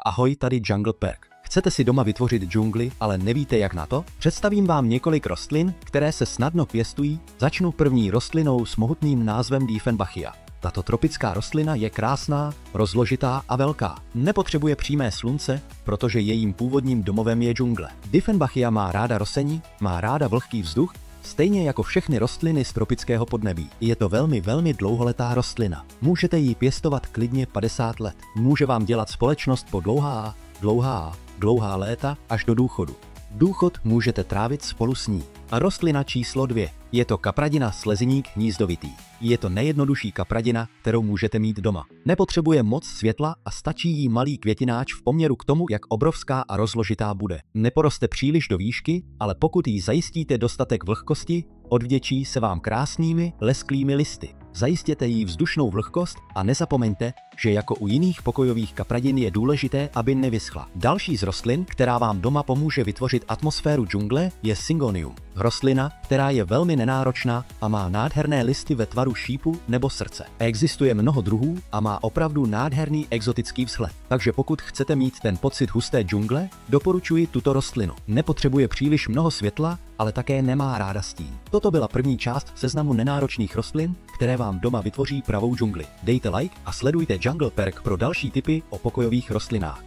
Ahoj, tady Jungle Perk. Chcete si doma vytvořit džungli, ale nevíte jak na to? Představím vám několik rostlin, které se snadno pěstují. Začnu první rostlinou s mohutným názvem Dieffenbachia. Tato tropická rostlina je krásná, rozložitá a velká. Nepotřebuje přímé slunce, protože jejím původním domovem je džungle. Dieffenbachia má ráda rosení, má ráda vlhký vzduch, stejně jako všechny rostliny z tropického podnebí. Je to velmi dlouholetá rostlina. Můžete ji pěstovat klidně 50 let. Může vám dělat společnost po dlouhá léta až do důchodu. Důchod můžete trávit spolu s ní. A rostlina číslo 2. Je to kapradina sleziník hnízdovitý. Je to nejjednodušší kapradina, kterou můžete mít doma. Nepotřebuje moc světla a stačí jí malý květináč v poměru k tomu, jak obrovská a rozložitá bude. Neporoste příliš do výšky, ale pokud jí zajistíte dostatek vlhkosti, odvděčí se vám krásnými, lesklými listy. Zajistěte jí vzdušnou vlhkost a nezapomeňte, že jako u jiných pokojových kapradin je důležité, aby nevyschla. Další z rostlin, která vám doma pomůže vytvořit atmosféru džungle, je Syngonium. Rostlina, která je velmi nenáročná a má nádherné listy ve tvaru šípu nebo srdce. Existuje mnoho druhů a má opravdu nádherný exotický vzhled. Takže pokud chcete mít ten pocit husté džungle, doporučuji tuto rostlinu. Nepotřebuje příliš mnoho světla, ale také nemá ráda stín. Toto byla první část seznamu nenáročných rostlin, které vám doma vytvoří pravou džungli. Dejte like a sledujte Jungle Perk pro další tipy o pokojových rostlinách.